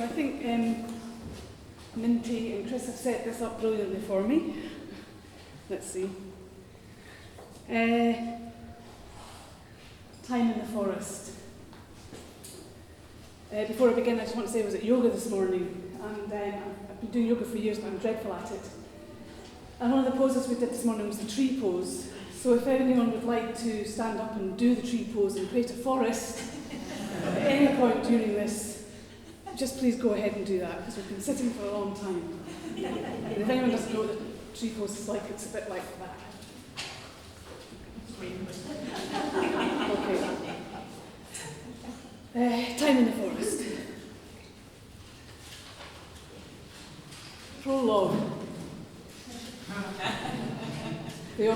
So I think Minty and Chris have set this up brilliantly for me. Let's see. Time in the forest. Before I begin, I just want to say I was at yoga this morning, and I've been doing yoga for years, but I'm dreadful at it. And one of the poses we did this morning was the tree pose. So if anyone would like to stand up and do the tree pose and create a forest at any point during this, just please go ahead and do that, because we've been sitting for a long time. And if anyone doesn't know what the tree pose is like, it's a bit like that. Okay. Time in the forest. Prologue. The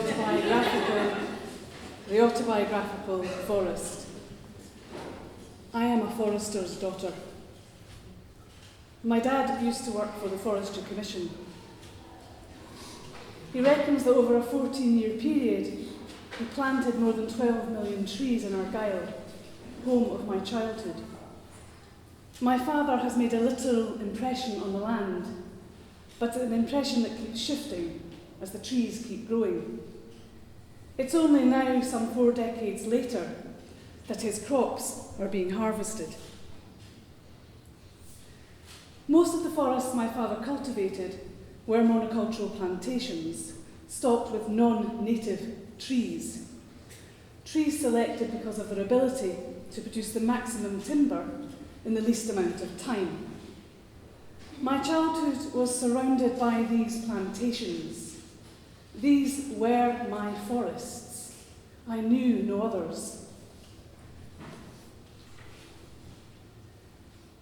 autobiographical forest. I am a forester's daughter. My dad used to work for the Forestry Commission. He reckons that over a 14-year period, he planted more than 12 million trees in Argyll, home of my childhood. My father has made a literal impression on the land, but an impression that keeps shifting as the trees keep growing. It's only now, some 4 decades later, that his crops are being harvested. Most of the forests my father cultivated were monocultural plantations, stocked with non-native trees. Trees selected because of their ability to produce the maximum timber in the least amount of time. My childhood was surrounded by these plantations. These were my forests. I knew no others.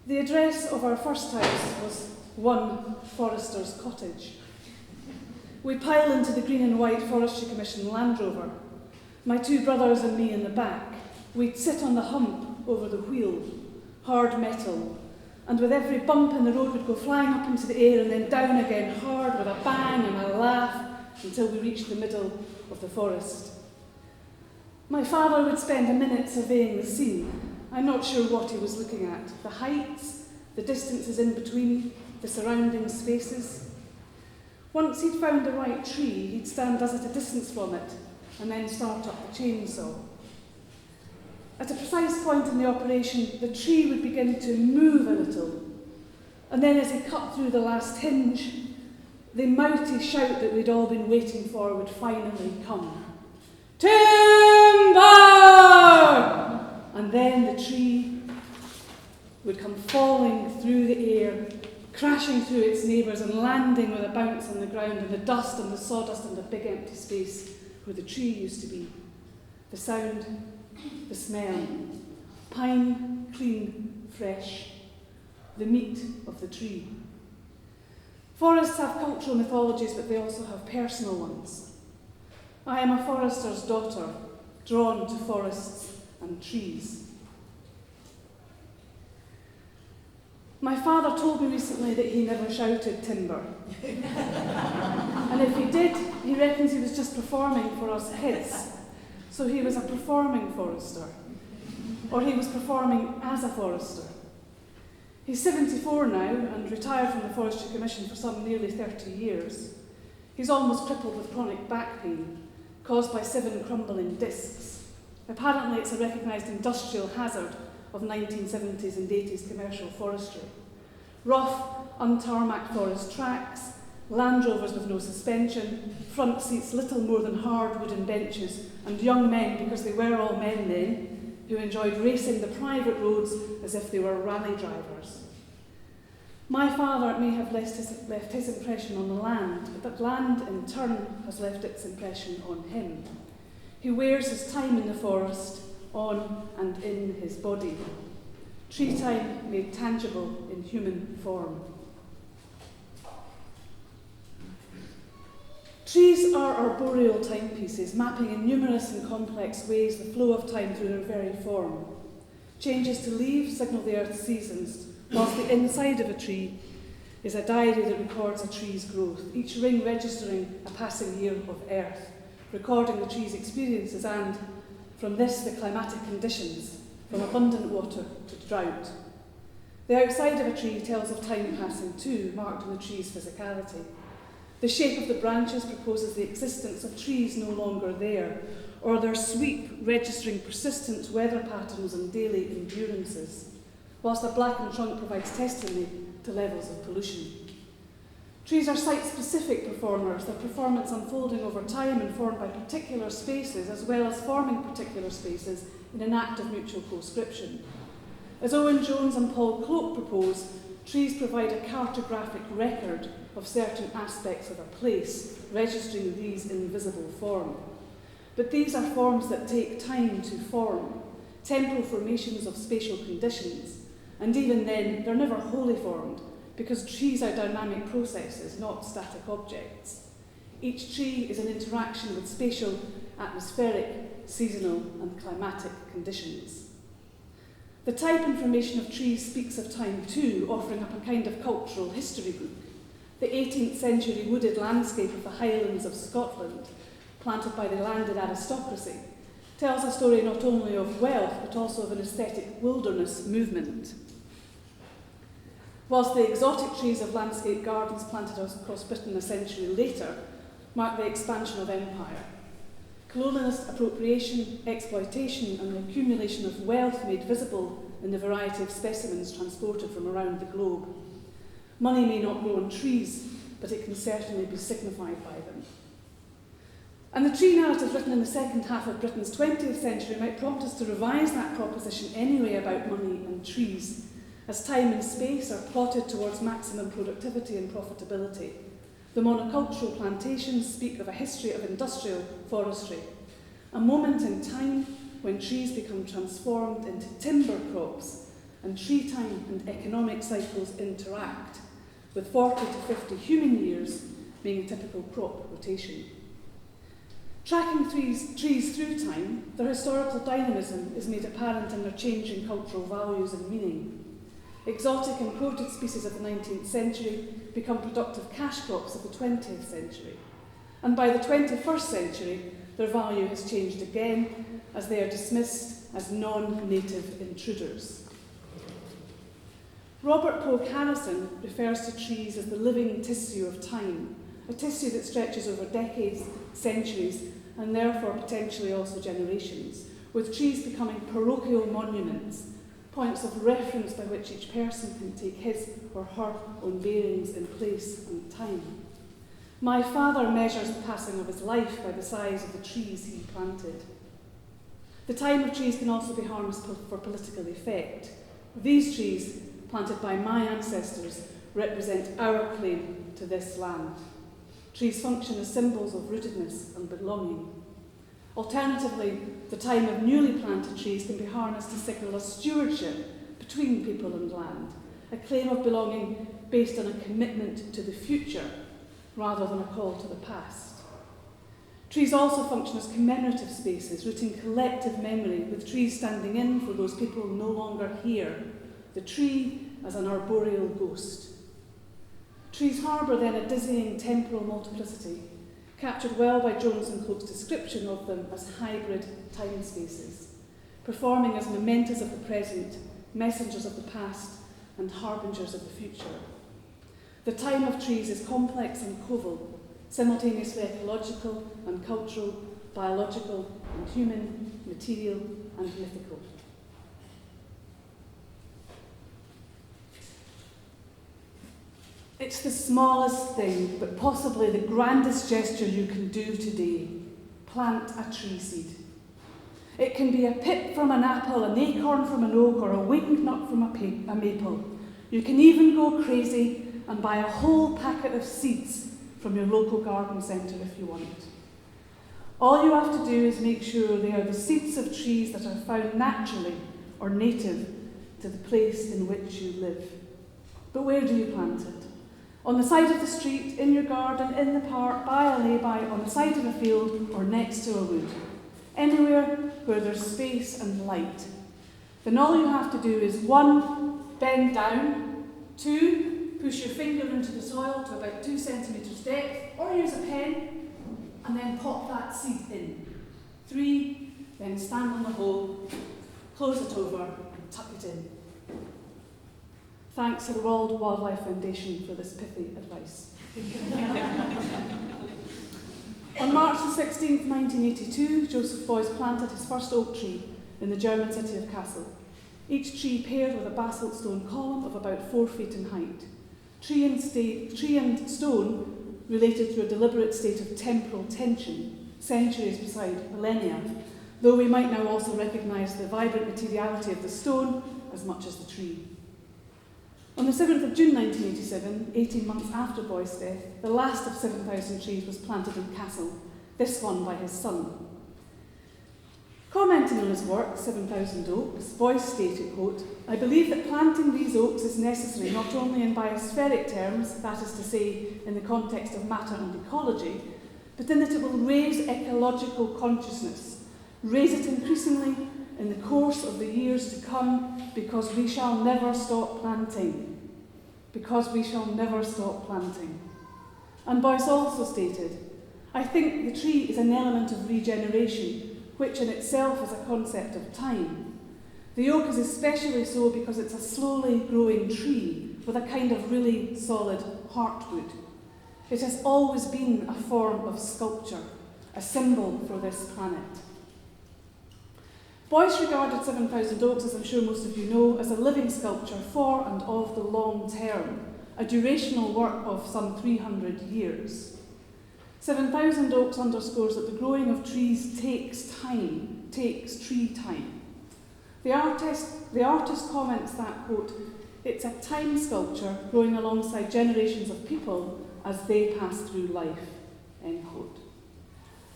The address of our first house was 1 Forester's Cottage. We pile into the green and white Forestry Commission Land Rover, my 2 brothers and me in the back. We'd sit on the hump over the wheel, hard metal, and with every bump in the road we'd go flying up into the air and then down again hard with a bang and a laugh until we reached the middle of the forest. My father would spend a minute surveying the scene. I'm not sure what he was looking at. The heights, the distances in between, the surrounding spaces. Once he'd found the right tree, he'd stand us at a distance from it and then start up the chainsaw. At a precise point in the operation, the tree would begin to move a little, and then as he cut through the last hinge, the mighty shout that we'd all been waiting for would finally come. Timber! And then the tree would come falling through the air, crashing through its neighbours and landing with a bounce on the ground in the dust and the sawdust and the big empty space where the tree used to be. The sound, the smell, pine, clean, fresh, the meat of the tree. Forests have cultural mythologies, but they also have personal ones. I am a forester's daughter, drawn to forests and trees. My father told me recently that he never shouted timber. And if he did, he reckons he was just performing for us kids. So he was a performing forester, or he was performing as a forester. He's 74 now and retired from the Forestry Commission for some nearly 30 years. He's almost crippled with chronic back pain caused by 7 crumbling discs. Apparently it's a recognised industrial hazard of 1970s and 80s commercial forestry. Rough, untarmacked forest tracks, Land Rovers with no suspension, front seats little more than hard wooden benches, and young men, because they were all men then, who enjoyed racing the private roads as if they were rally drivers. My father may have left his impression on the land, but that land in turn has left its impression on him. He wears his time in the forest on and in his body. Tree time made tangible in human form. Trees are arboreal timepieces, mapping in numerous and complex ways the flow of time through their very form. Changes to leaves signal the earth's seasons, whilst the inside of a tree is a diary that records a tree's growth, each ring registering a passing year of earth, recording the tree's experiences and, from this, the climatic conditions, from abundant water to drought. The outside of a tree tells of time passing too, marked in the tree's physicality. The shape of the branches proposes the existence of trees no longer there, or their sweep registering persistent weather patterns and daily endurances, whilst a blackened trunk provides testimony to levels of pollution. Trees are site-specific performers, their performance unfolding over time informed by particular spaces as well as forming particular spaces in an act of mutual co-scription. As Owen Jones and Paul Cloke propose, trees provide a cartographic record of certain aspects of a place, registering these in visible form. But these are forms that take time to form, temporal formations of spatial conditions, and even then, they're never wholly formed, because trees are dynamic processes, not static objects. Each tree is an interaction with spatial, atmospheric, seasonal, and climatic conditions. The type and formation of trees speaks of time too, offering up a kind of cultural history book. The 18th century wooded landscape of the Highlands of Scotland, planted by the landed aristocracy, tells a story not only of wealth, but also of an aesthetic wilderness movement. Whilst the exotic trees of landscape gardens planted across Britain a century later mark the expansion of empire, colonialist appropriation, exploitation, and the accumulation of wealth made visible in the variety of specimens transported from around the globe. Money may not grow on trees, but it can certainly be signified by them. And the tree narrative written in the second half of Britain's 20th century might prompt us to revise that proposition anyway about money and trees, as time and space are plotted towards maximum productivity and profitability. The monocultural plantations speak of a history of industrial forestry, a moment in time when trees become transformed into timber crops and tree time and economic cycles interact, with 40 to 50 human years being a typical crop rotation. Tracking trees through time, their historical dynamism is made apparent in their changing cultural values and meaning. Exotic and quoted species of the 19th century become productive cash crops of the 20th century. And by the 21st century, their value has changed again as they are dismissed as non-native intruders. Robert Polk Harrison refers to trees as the living tissue of time, a tissue that stretches over decades, centuries, and therefore potentially also generations, with trees becoming parochial monuments, points of reference by which each person can take his or her own bearings in place and time. My father measures the passing of his life by the size of the trees he planted. The time of trees can also be harnessed for political effect. These trees, planted by my ancestors, represent our claim to this land. Trees function as symbols of rootedness and belonging. Alternatively, the time of newly planted trees can be harnessed to signal a stewardship between people and land, a claim of belonging based on a commitment to the future rather than a call to the past. Trees also function as commemorative spaces, rooting collective memory, with trees standing in for those people no longer here, the tree as an arboreal ghost. Trees harbour then a dizzying temporal multiplicity, captured well by Jones and Cloke's description of them as hybrid time spaces, performing as mementos of the present, messengers of the past, and harbingers of the future. The time of trees is complex and coval, simultaneously ecological and cultural, biological and human, material and mythical. It's the smallest thing, but possibly the grandest gesture you can do today. Plant a tree seed. It can be a pip from an apple, an acorn from an oak, or a winged nut from a maple. You can even go crazy and buy a whole packet of seeds from your local garden centre if you want. All you have to do is make sure they are the seeds of trees that are found naturally or native to the place in which you live. But where do you plant it? On the side of the street, in your garden, in the park, by a lay-by, on the side of a field, or next to a wood. Anywhere where there's space and light. Then all you have to do is 1, bend down, 2, push your finger into the soil to about 2 centimetres depth, or use a pen, and then pop that seed in. 3, then stand on the hole, close it over, and tuck it in. Thanks to the World Wildlife Foundation for this pithy advice. On March the 16th, 1982, Joseph Beuys planted his first oak tree in the German city of Kassel. Each tree paired with a basalt stone column of about 4 feet in height. Tree and stone related to a deliberate state of temporal tension, centuries beside millennia, though we might now also recognise the vibrant materiality of the stone as much as the tree. On the 7th of June 1987, 18 months after Beuys' death, the last of 7,000 trees was planted in Kassel, this one by his son. Commenting on his work, 7,000 Oaks, Beuys stated, quote, "I believe that planting these oaks is necessary not only in biospheric terms, that is to say, in the context of matter and ecology, but in that it will raise ecological consciousness, raise it increasingly in the course of the years to come, because we shall never stop planting. Because we shall never stop planting." And Beuys also stated, "I think the tree is an element of regeneration, which in itself is a concept of time. The oak is especially so because it's a slowly growing tree with a kind of really solid heartwood. It has always been a form of sculpture, a symbol for this planet." Beuys regarded 7,000 Oaks, as I'm sure most of you know, as a living sculpture for and of the long term, a durational work of some 300 years. 7,000 Oaks underscores that the growing of trees takes time, takes tree time. The artist comments that, quote, "It's a time sculpture growing alongside generations of people as they pass through life," end quote.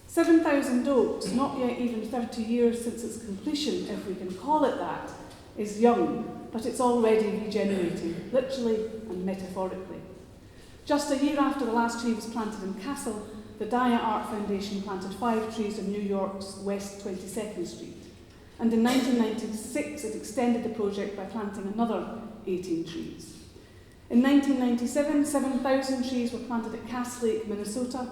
7,000 Oaks, not yet even 30 years since its completion, if we can call it that, is young, but it's already regenerating, literally and metaphorically. Just a year after the last tree was planted in Kassel, the Daya Art Foundation planted 5 trees on New York's West 22nd Street. And in 1996, it extended the project by planting another 18 trees. In 1997, 7,000 trees were planted at Cass Lake, Minnesota.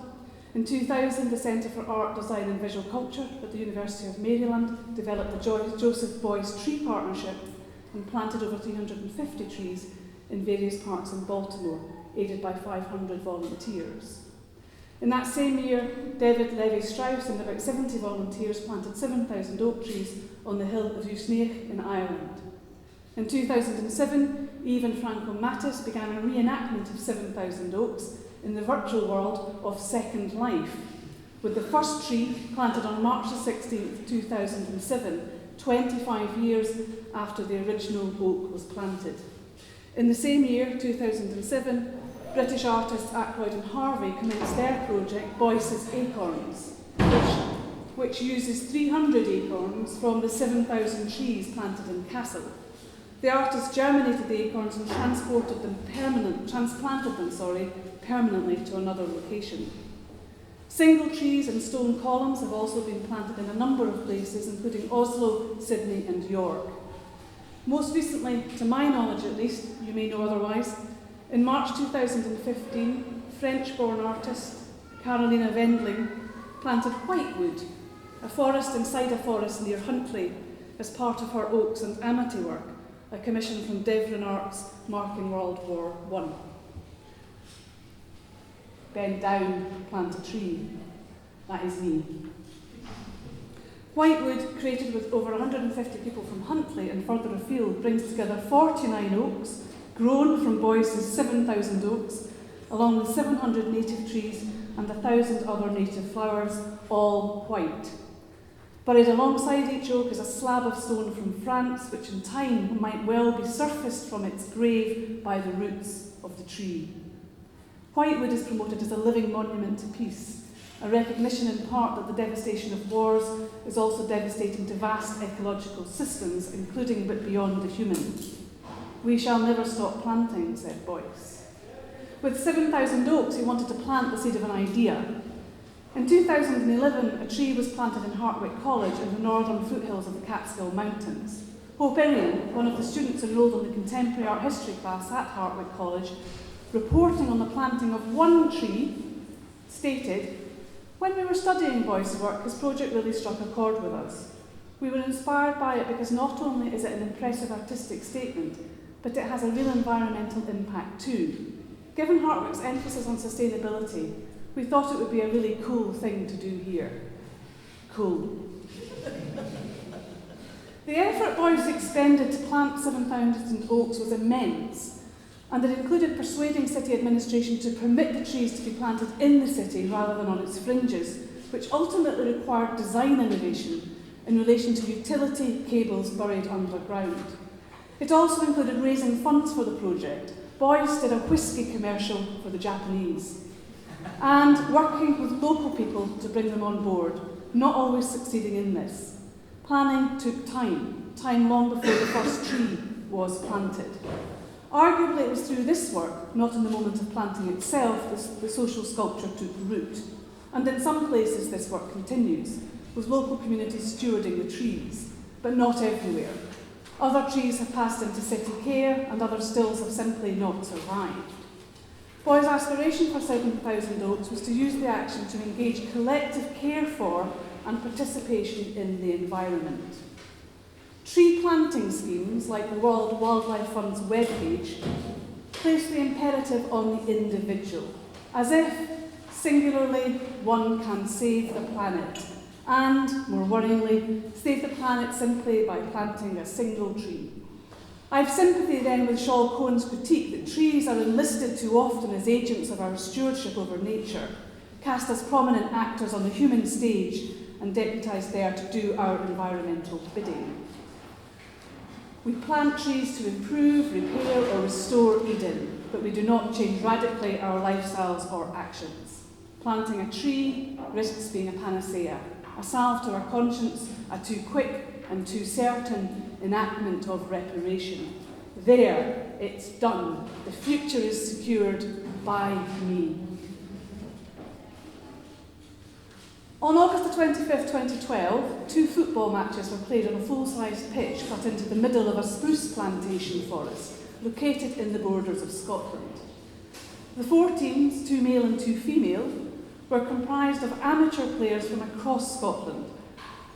In 2000, the Centre for Art, Design and Visual Culture at the University of Maryland developed the Joseph Beuys Tree Partnership and planted over 350 trees in various parks in Baltimore, aided by 500 volunteers. In that same year, David Levy-Strauss and about 70 volunteers planted 7,000 oak trees on the hill of Uisneach in Ireland. In 2007, Eve and Franco Mattis began a reenactment of 7,000 oaks in the virtual world of Second Life, with the first tree planted on March 16, 2007, 25 years after the original oak was planted. In the same year, 2007, British artists Ackroyd and Harvey commenced their project, Beuys's Acorns, which uses 300 acorns from the 7,000 trees planted in Kassel. The artists germinated the acorns and transplanted them permanently to another location. Single trees and stone columns have also been planted in a number of places, including Oslo, Sydney and York. Most recently, to my knowledge at least, you may know otherwise, in March 2015, French-born artist Carolina Wendling planted Whitewood, a forest inside a forest near Huntly, as part of her Oaks and Amity work, a commission from Devon Arts marking World War I. Bend down, plant a tree. That is me. Whitewood, created with over 150 people from Huntly and further afield, brings together 49 oaks, grown from Beuys's 7,000 oaks, along with 700 native trees and 1,000 other native flowers, all white. Buried alongside each oak is a slab of stone from France, which in time might well be surfaced from its grave by the roots of the tree. Whitewood is promoted as a living monument to peace, a recognition in part that the devastation of wars is also devastating to vast ecological systems, including but beyond the human. "We shall never stop planting," said Beuys. With 7,000 oaks, he wanted to plant the seed of an idea. In 2011, a tree was planted in Hartwick College in the northern foothills of the Catskill Mountains. Hope Irian, one of the students enrolled in the contemporary art history class at Hartwick College, reporting on the planting of one tree, stated, "When we were studying Beuys' work, his project really struck a chord with us. We were inspired by it because not only is it an impressive artistic statement, but it has a real environmental impact too. Given Hartwick's emphasis on sustainability, we thought it would be a really cool thing to do here. Cool. The effort boys expended to plant 7,000 oaks was immense, and it included persuading city administration to permit the trees to be planted in the city rather than on its fringes, which ultimately required design innovation in relation to utility cables buried underground. It also included raising funds for the project. Boys did a whisky commercial for the Japanese, and working with local people to bring them on board, not always succeeding in this. Planning took time long before the first tree was planted. Arguably it was through this work, not in the moment of planting itself, the social sculpture took root. And in some places this work continues, with local communities stewarding the trees, but not everywhere. Other trees have passed into city care, and other stills have simply not survived. Boy's aspiration for 7,000 oaks was to use the action to engage collective care for and participation in the environment. Tree planting schemes, like the World Wildlife Fund's webpage, place the imperative on the individual, as if, singularly, one can save the planet, and, more worryingly, save the planet simply by planting a single tree. I have sympathy then with Shaw Cohen's critique that trees are enlisted too often as agents of our stewardship over nature, cast as prominent actors on the human stage and deputised there to do our environmental bidding. We plant trees to improve, repair or restore Eden, but we do not change radically our lifestyles or actions. Planting a tree risks being a panacea, a salve to our conscience, a too quick and too certain enactment of reparation. There, it's done. The future is secured by me. On August the 25th, 2012, 2 football matches were played on a full-sized pitch cut into the middle of a spruce plantation forest, located in the borders of Scotland. The 4 teams, 2 male and 2 female, were comprised of amateur players from across Scotland,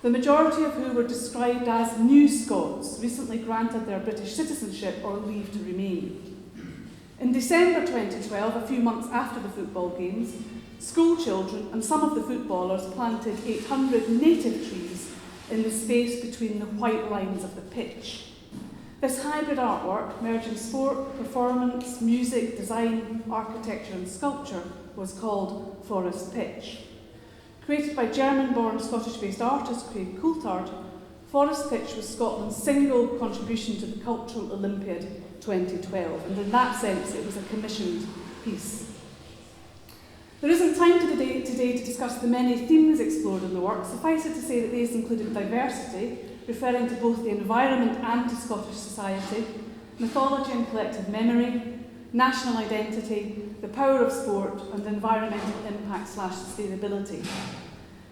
the majority of who were described as New Scots, recently granted their British citizenship or leave to remain. In December 2012, a few months after the football games, school children and some of the footballers planted 800 native trees in the space between the white lines of the pitch. This hybrid artwork, merging sport, performance, music, design, architecture and sculpture, was called Forest Pitch. Created by German-born Scottish-based artist Craig Coulthard, Forest Pitch was Scotland's single contribution to the Cultural Olympiad 2012, and in that sense it was a commissioned piece. There isn't time today to discuss the many themes explored in the work. Suffice it to say that these included diversity, referring to both the environment and to Scottish society, mythology and collective memory, national identity, the power of sport, and environmental impact/sustainability.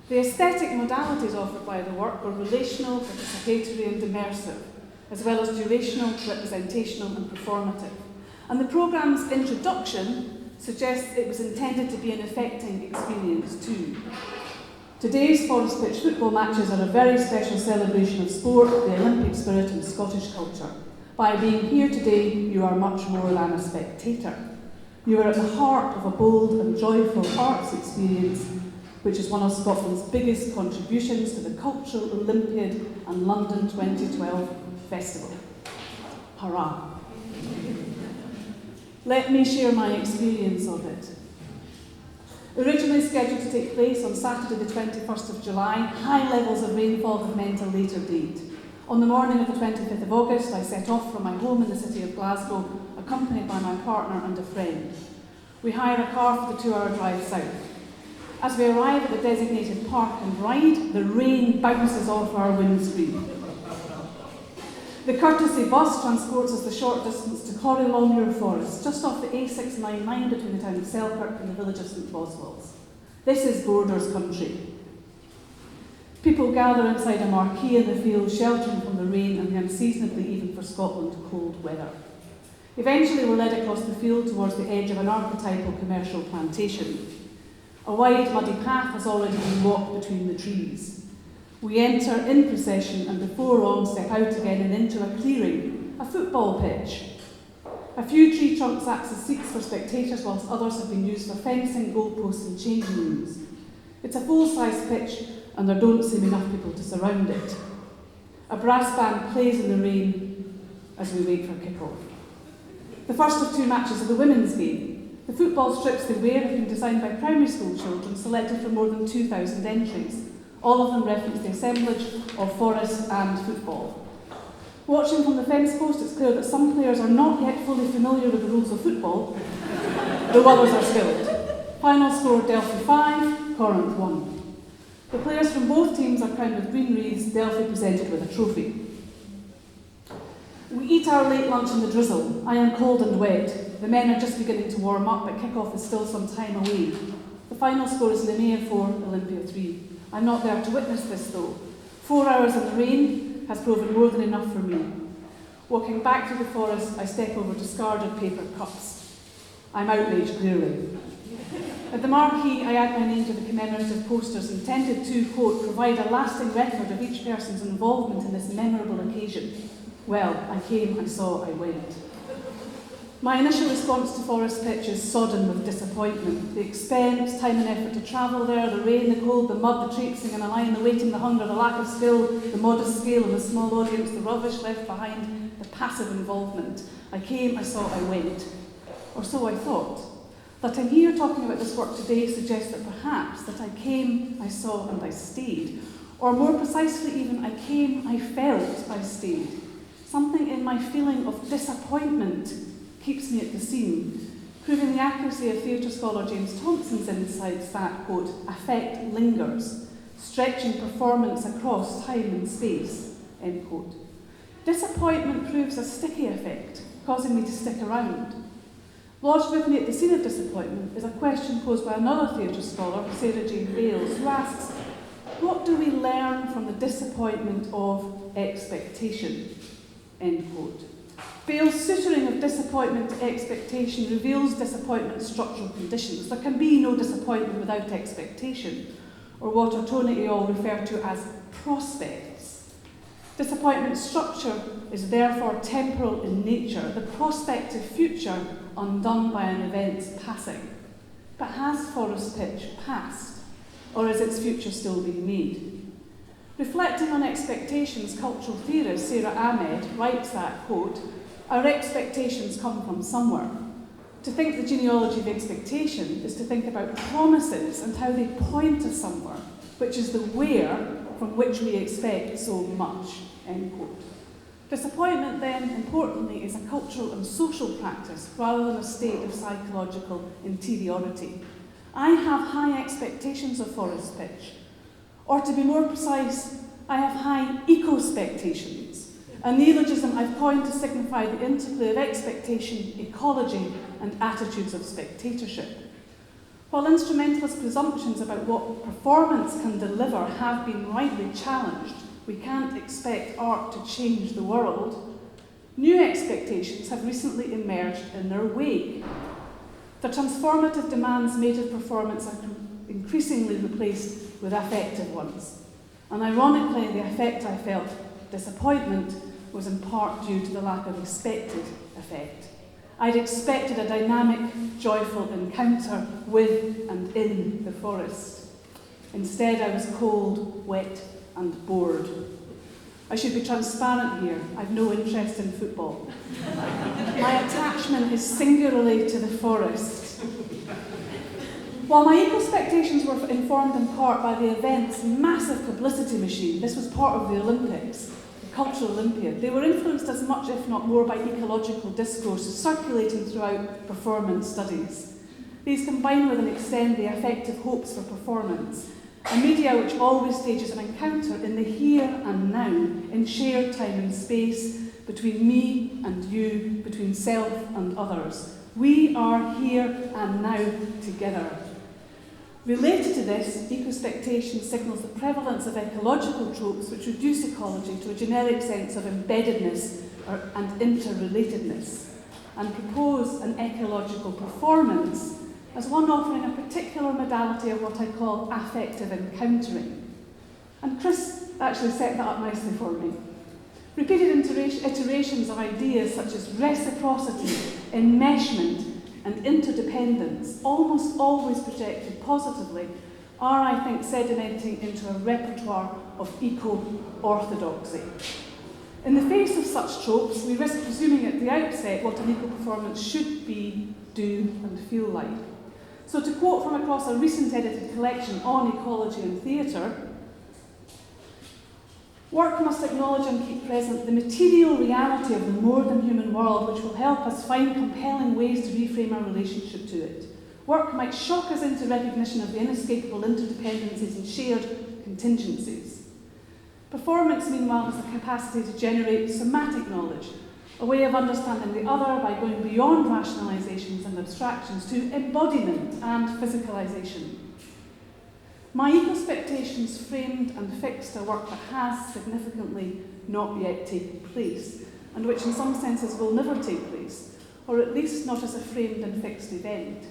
The aesthetic modalities offered by the work were relational, participatory and immersive, as well as durational, representational and performative. And the programme's introduction suggests it was intended to be an affecting experience too. Today's Forest Pitch football matches are a very special celebration of sport, the Olympic spirit and Scottish culture. By being here today, you are much more than a spectator. You are at the heart of a bold and joyful arts experience, which is one of Scotland's biggest contributions to the Cultural Olympiad and London 2012 Festival. Hurrah! Let me share my experience of it. Originally scheduled to take place on Saturday the 21st of July, high levels of rainfall have meant a later date. On the morning of the 25th of August, I set off from my home in the city of Glasgow, accompanied by my partner and a friend. We hire a car for the 2-hour drive south. As we arrive at the designated park and ride, the rain bounces off our windscreen. The courtesy bus transports us the short distance to Corrylongmuir Forest, just off the A699 between the town of Selkirk and the village of St Boswells. This is Borders country. People gather inside a marquee in the field, sheltering from the rain and the unseasonably, even for Scotland, cold weather. Eventually we're led across the field towards the edge of an archetypal commercial plantation. A wide muddy path has already been walked between the trees. We enter in procession and before long step out again and into a clearing, a football pitch, A few tree trunks act as seats for spectators, whilst others have been used for fencing, goalposts and changing rooms. It's a full-size pitch and there don't seem enough people to surround it. A brass band plays in the rain as we wait for kick-off. The first of 2 matches of the women's game. The football strips they wear have been designed by primary school children, selected from more than 2,000 entries. All of them reference the assemblage of forest and football. Watching from the fence post, it's clear that some players are not yet fully familiar with the rules of football, though others are skilled. Final score, Delphi 5, Corinth 1. The players from both teams are crowned with green wreaths, Delphi presented with a trophy. We eat our late lunch in the drizzle. I am cold and wet. The men are just beginning to warm up, but kick-off is still some time away. The final score is Nemea 4, Olympia 3. I'm not there to witness this though. 4 hours in the rain has proven more than enough for me. Walking back through the forest, I step over discarded paper cups. I'm outraged clearly. At the marquee, I add my name to the commemorative posters intended to, quote, provide a lasting record of each person's involvement in this memorable occasion. Well, I came, I saw, I went. My initial response to Forest Pitch is sodden with disappointment. The expense, time and effort to travel there, the rain, the cold, the mud, the traipsing in a line, the waiting, the hunger, the lack of skill, the modest scale of the small audience, the rubbish left behind, the passive involvement. I came, I saw, I went. Or so I thought. That I'm here talking about this work today suggests that perhaps that I came, I saw, and I stayed. Or more precisely even, I came, I felt, I stayed. Something in my feeling of disappointment keeps me at the scene, proving the accuracy of theatre scholar James Thompson's insights that, quote, affect lingers, stretching performance across time and space, end quote. Disappointment proves a sticky effect, causing me to stick around. Lodged with me at the scene of disappointment is a question posed by another theatre scholar, Sarah Jane Beall, who asks, what do we learn from the disappointment of expectation? End quote. Beall's suturing of disappointment to expectation reveals disappointment's structural conditions. There can be no disappointment without expectation, or what Ortona et al. Refer to as prospects. Disappointment's structure is therefore temporal in nature, the prospective future undone by an event's passing. But has Forest Pitch passed, or is its future still being made? Reflecting on expectations, cultural theorist Sarah Ahmed writes that, quote, our expectations come from somewhere. To think the genealogy of expectation is to think about promises and how they point to somewhere, which is the where from which we expect so much, end quote. Disappointment, then, importantly, is a cultural and social practice rather than a state of psychological interiority. I have high expectations of Forest Pitch. Or to be more precise, I have high eco-spectations, a neologism I've coined to signify the interplay of expectation, ecology, and attitudes of spectatorship. While instrumentalist presumptions about what performance can deliver have been rightly challenged, we can't expect art to change the world, new expectations have recently emerged in their wake. The transformative demands made of performance are increasingly replaced with affective ones. And ironically, the effect I felt, disappointment, was in part due to the lack of expected effect. I'd expected a dynamic, joyful encounter with and in the forest. Instead, I was cold, wet, and bored. I should be transparent here. I've no interest in football. My attachment is singularly to the forest. While my eco-spectations were informed in part by the event's massive publicity machine, this was part of the Olympics, the Cultural Olympiad, they were influenced as much, if not more, by ecological discourses circulating throughout performance studies. These combine with and extend the affective hopes for performance, a media which always stages an encounter in the here and now, in shared time and space, between me and you, between self and others. We are here and now together. Related to this, eco-spectation signals the prevalence of ecological tropes which reduce ecology to a generic sense of embeddedness and interrelatedness, and propose an ecological performance as one offering a particular modality of what I call affective encountering. And Chris actually set that up nicely for me. Repeated iterations of ideas such as reciprocity, enmeshment, and interdependence, almost always projected positively, are, I think, sedimenting into a repertoire of eco-orthodoxy. In the face of such tropes, we risk presuming at the outset what an eco-performance should be, do, and feel like. So to quote from across a recent edited collection on ecology and theatre, work must acknowledge and keep present the material reality of the more than human world, which will help us find compelling ways to reframe our relationship to it. Work might shock us into recognition of the inescapable interdependencies and shared contingencies. Performance, meanwhile, has the capacity to generate somatic knowledge, a way of understanding the other by going beyond rationalizations and abstractions to embodiment and physicalization. My eco-spectations framed and fixed a work that has significantly not yet taken place, and which in some senses will never take place, or at least not as a framed and fixed event.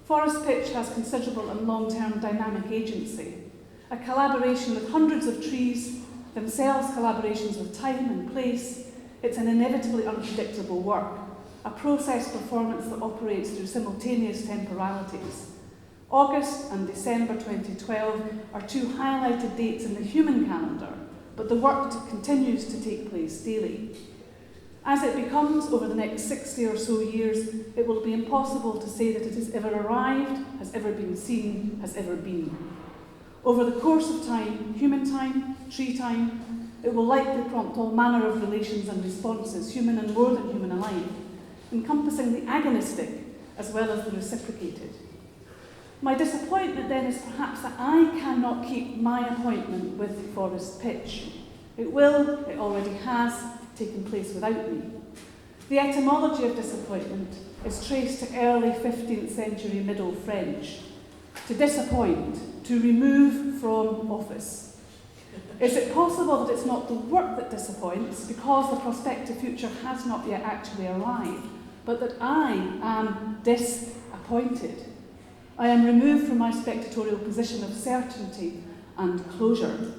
Forest pitch has considerable and long-term dynamic agency, a collaboration with hundreds of trees, themselves collaborations with time and place. It's an inevitably unpredictable work, a process performance that operates through simultaneous temporalities. August and December 2012 are two highlighted dates in the human calendar, but the work continues to take place daily. As it becomes, over the next 60 or so years, it will be impossible to say that it has ever arrived, has ever been seen, has ever been. Over the course of time, human time, tree time, it will likely prompt all manner of relations and responses, human and more than human alike, encompassing the agonistic as well as the reciprocated. My disappointment then is perhaps that I cannot keep my appointment with forest pitch. It will, it already has, taken place without me. The etymology of disappointment is traced to early 15th century Middle French. To disappoint, to remove from office. Is it possible that it's not the work that disappoints because the prospective future has not yet actually arrived, but that I am disappointed? I am removed from my spectatorial position of certainty and closure.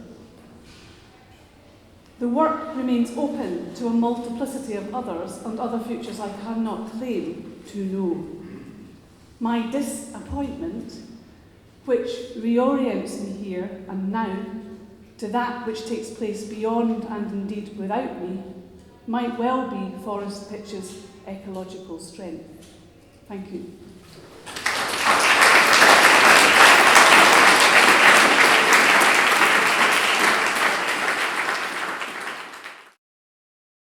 The work remains open to a multiplicity of others and other futures I cannot claim to know. My disappointment, which reorients me here and now to that which takes place beyond and indeed without me, might well be forest pitch's ecological strength. Thank you.